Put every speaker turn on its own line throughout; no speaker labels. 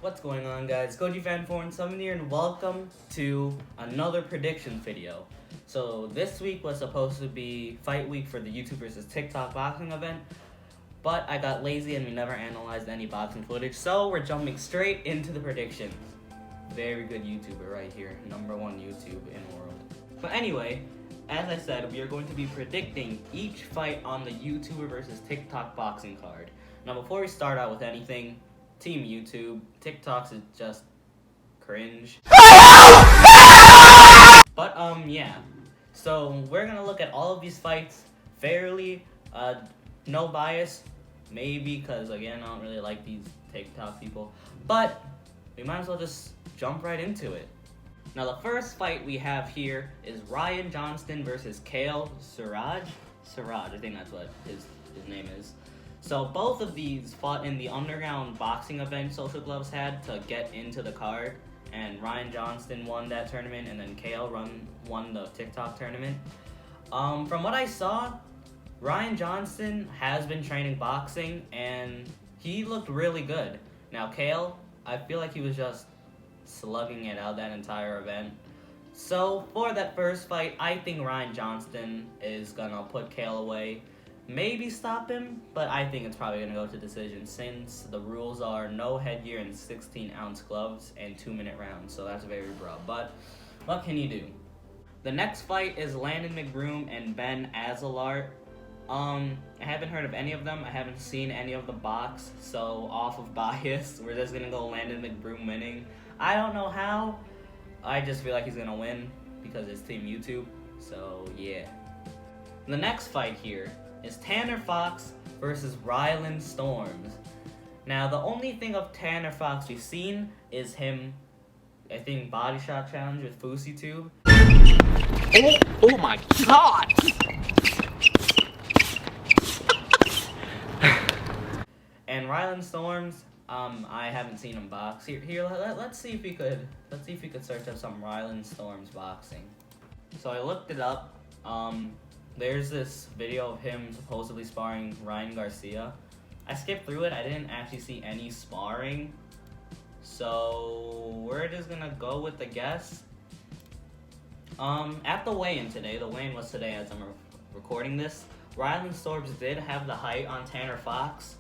What's going on, guys? Koji Fan 417 here, and welcome to another prediction video. So this week was supposed to be fight week for the YouTube versus TikTok boxing event, but I got lazy and we never analyzed any boxing footage, so we're jumping straight into the predictions. Very good YouTuber right here, #1 YouTube in the world. But anyway, as I said, we are going to be predicting each fight on the YouTuber versus TikTok boxing card. Now before we start out with anything, Team YouTube, TikToks is just cringe. But yeah. So we're gonna look at all of these fights fairly, no bias, maybe because again I don't really like these TikTok people. But we might as well just jump right into it. Now the first fight we have here is Ryan Johnston versus Kale Siraj, I think that's what his name is. So both of these fought in the underground boxing event Social Gloves had to get into the card, and Ryan Johnston won that tournament, and then Kale won the TikTok tournament. From what I saw, Ryan Johnston has been training boxing, and he looked really good. Now Kale, I feel like he was just slugging it out that entire event. So for that first fight, I think Ryan Johnston is gonna put Kale away. Maybe stop him, but I think it's probably going to go to decision since the rules are no headgear and 16-ounce gloves and 2-minute rounds, so that's very broad. But what can you do? The next fight is Landon McGroom and Ben Azalart. I haven't heard of any of them. I haven't seen any of the box, so off of bias, we're just going to go Landon McBroom winning. I don't know how. I just feel like he's going to win because it's Team YouTube, so yeah. The next fight here is Tanner Fox versus Ryland Storms. Now, the only thing of Tanner Fox we've seen is him, I think, body shot challenge with Fousey Tube.
Oh my god!
And Ryland Storms, I haven't seen him box. Let's see if we could search up some Ryland Storms boxing. So I looked it up. There's this video of him supposedly sparring Ryan Garcia. I skipped through it. I didn't actually see any sparring. So we're just gonna go with the guess. At the weigh-in today, the weigh-in was today as I'm recording this, Ryland Storms did have the height on Tanner Fox,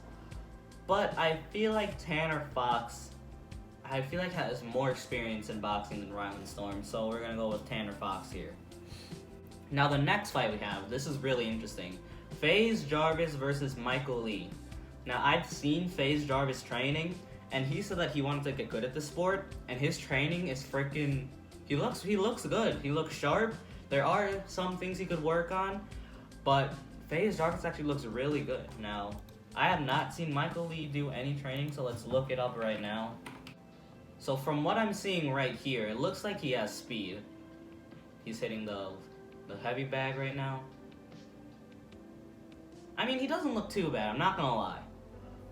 but I feel like Tanner Fox, has more experience in boxing than Ryland Storms, so we're gonna go with Tanner Fox here. Now the next fight we have, this is really interesting. Faze Jarvis versus Michael Lee. Now I've seen Faze Jarvis training, and he said that he wanted to get good at the sport, and his training is freaking, he looks good. He looks sharp. There are some things he could work on, but Faze Jarvis actually looks really good. Now, I have not seen Michael Lee do any training, so let's look it up right now. So from what I'm seeing right here, it looks like he has speed. He's hitting the heavy bag right now. I mean, he doesn't look too bad, I'm not gonna lie.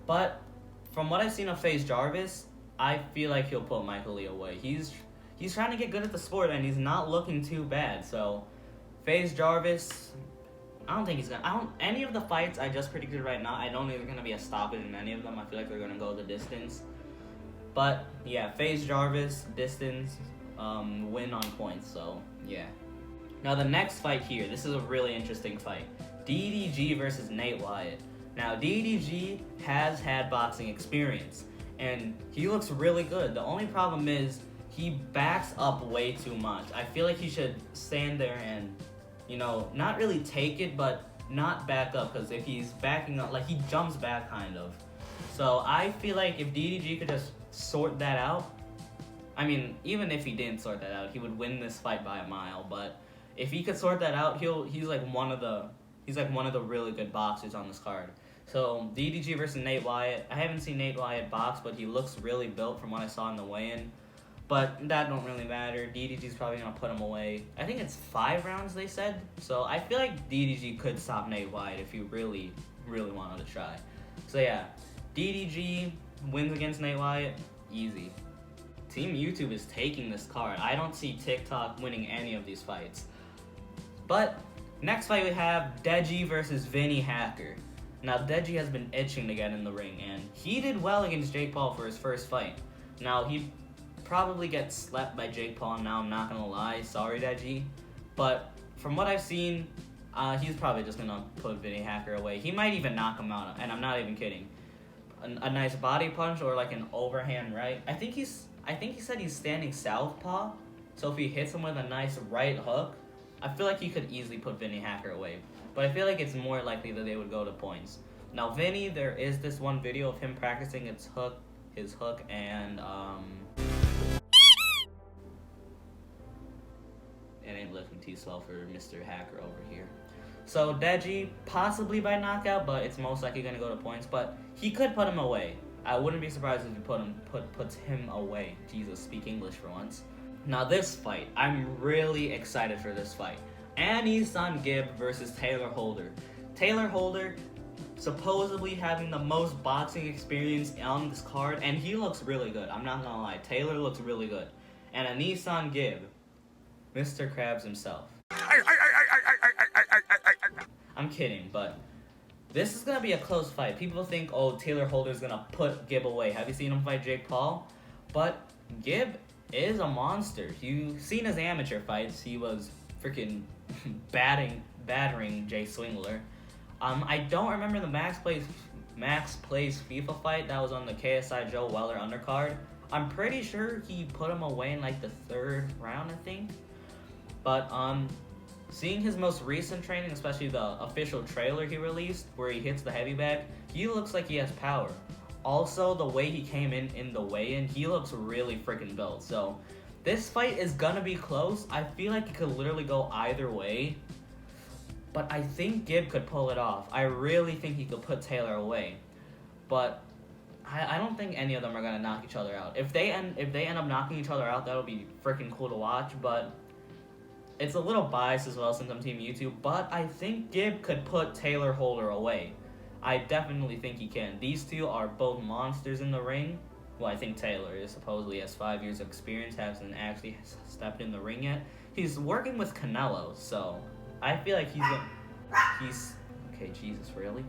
But from what I've seen of Faze Jarvis, I feel like he'll put Michael Lee away. He's trying to get good at the sport, and he's not looking too bad. So Faze Jarvis, any of the fights I just predicted right now, I don't think there's gonna be a stoppage in any of them. I feel like they're gonna go the distance. But yeah, Faze Jarvis, distance, win on points, so yeah. Now the next fight here, this is a really interesting fight. DDG versus Nate Wyatt. Now DDG has had boxing experience, and he looks really good. The only problem is he backs up way too much. I feel like he should stand there and, not really take it, but not back up, because if he's backing up, like he jumps back kind of. So I feel like if DDG could just sort that out, I mean, even if he didn't sort that out, he would win this fight by a mile, but if he could sort that out, he's like one of the really good boxers on this card. So DDG versus Nate Wyatt. I haven't seen Nate Wyatt box, but he looks really built from what I saw in the weigh-in. But that don't really matter. DDG's probably gonna put him away. I think it's 5 rounds they said. So I feel like DDG could stop Nate Wyatt if he really, really wanted to try. So yeah, DDG wins against Nate Wyatt, easy. Team YouTube is taking this card. I don't see TikTok winning any of these fights. But next fight we have Deji versus Vinnie Hacker. Now Deji has been itching to get in the ring, and he did well against Jake Paul for his first fight. Now, he probably gets slept by Jake Paul now, I'm not gonna lie. Sorry, Deji. But from what I've seen, he's probably just gonna put Vinnie Hacker away. He might even knock him out, and I'm not even kidding. A nice body punch or like an overhand right. I think he said he's standing southpaw. So if he hits him with a nice right hook, I feel like he could easily put Vinnie Hacker away. But I feel like it's more likely that they would go to points. Now Vinnie, there is this one video of him practicing his hook, and it ain't looking too swell for Mr. Hacker over here. So Deji, possibly by knockout, but it's most likely gonna go to points. But he could put him away. I wouldn't be surprised if he puts him away. Jesus, speak English for once. Now this fight, I'm really excited for this fight. Angus Gibb versus Taylor Holder. Taylor Holder supposedly having the most boxing experience on this card, and he looks really good. I'm not gonna lie, Taylor looks really good. And Angus Gibb, Mr. Krabs himself. I'm kidding, but this is gonna be a close fight. People think, oh, Taylor Holder's gonna put Gibb away. Have you seen him fight Jake Paul? But Gibb is a monster. You've seen his amateur fights. He was freaking battering Jay Swingler. I don't remember the Max Plays FIFA fight that was on the KSI Joe Weller undercard. I'm pretty sure he put him away in like the 3rd round, I think. But seeing his most recent training, especially the official trailer he released where he hits the heavy bag, he looks like he has power. Also, the way he came in the weigh-in, he looks really freaking built. So this fight is gonna be close. I feel like it could literally go either way. But I think Gibb could pull it off. I really think he could put Taylor away. But I don't think any of them are gonna knock each other out. If they end up knocking each other out, that'll be freaking cool to watch. But it's a little biased as well since I'm Team YouTube. But I think Gibb could put Taylor Holder away. I definitely think he can. These two are both monsters in the ring. Well, I think Taylor is supposedly has 5 years of experience, hasn't actually stepped in the ring yet. He's working with Canelo, so I feel like he's okay, Jesus, really?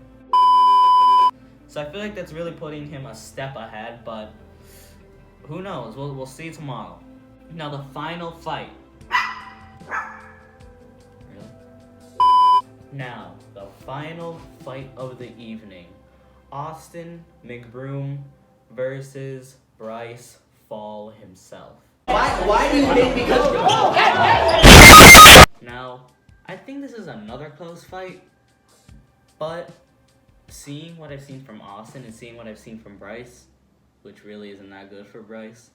So I feel like that's really putting him a step ahead, but who knows? We'll see tomorrow. Now the final fight. Really? Now, the final fight of the evening. Austin McBroom versus Bryce Fall himself.
Why do you think because...
Now, I think this is another close fight, but seeing what I've seen from Austin and seeing what I've seen from Bryce, which really isn't that good for Bryce.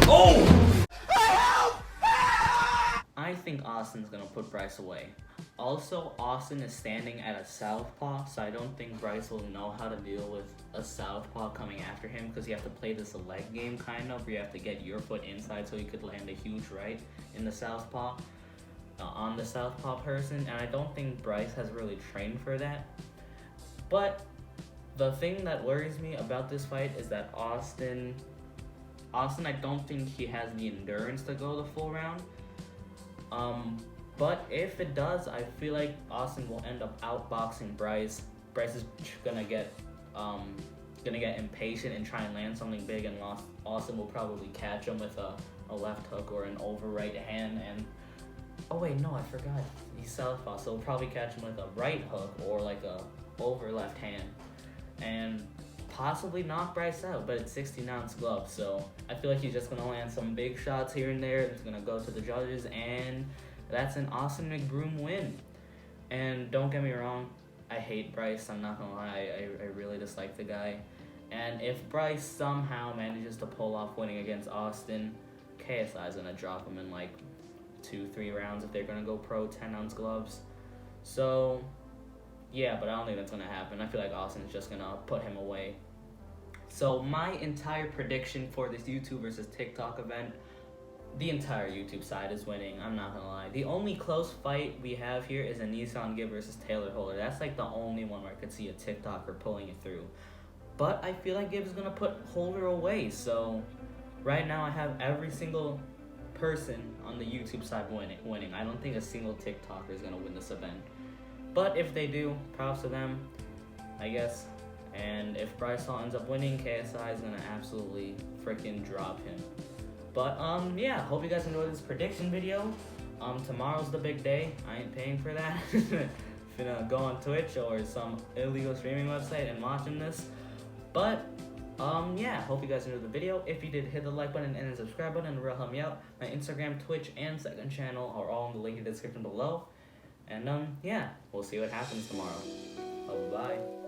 Oh!
I think Austin's gonna put Bryce away. Also, Austin is standing at a southpaw, so I don't think Bryce will know how to deal with a southpaw coming after him, because you have to play this leg game kind of, where you have to get your foot inside so you could land a huge right in the southpaw, on the southpaw person, and I don't think Bryce has really trained for that. But the thing that worries me about this fight is that Austin, I don't think he has the endurance to go the full round. But if it does, I feel like Austin will end up outboxing Bryce. Bryce is gonna get impatient and try and land something big, and Austin will probably catch him with a left hook or an over right hand. And oh wait, no, I forgot. He's southpaw, so he'll probably catch him with a right hook or like a over left hand, and possibly knock Bryce out. But it's 16-ounce gloves, so I feel like he's just gonna land some big shots here and there. It's gonna go to the judges, and that's an Austin McBroom win. And don't get me wrong, I hate Bryce. I'm not gonna lie, I really dislike the guy. And if Bryce somehow manages to pull off winning against Austin, KSI is gonna drop him in like 2-3 rounds if they're gonna go pro 10-ounce gloves. So yeah, but I don't think that's gonna happen. I feel like Austin's just gonna put him away. So my entire prediction for this YouTube versus TikTok event, the entire YouTube side is winning. I'm not gonna lie. The only close fight we have here is Angus Gibb versus Taylor Holder. That's like the only one where I could see a TikToker pulling it through. But I feel like Gibb's gonna put Holder away. So right now I have every single person on the YouTube side winning. I don't think a single TikToker is gonna win this event. But if they do, props to them. I guess And if Bryce Hall ends up winning, KSI is gonna absolutely freaking drop him. But yeah, hope you guys enjoyed this prediction video. Tomorrow's the big day. I ain't paying for that. Finna go on Twitch or some illegal streaming website and watching this. But yeah, hope you guys enjoyed the video. If you did, hit the like button and the subscribe button, and it'll help me out. My Instagram, Twitch, and second channel are all in the link in the description below. And yeah, we'll see what happens tomorrow. Bye.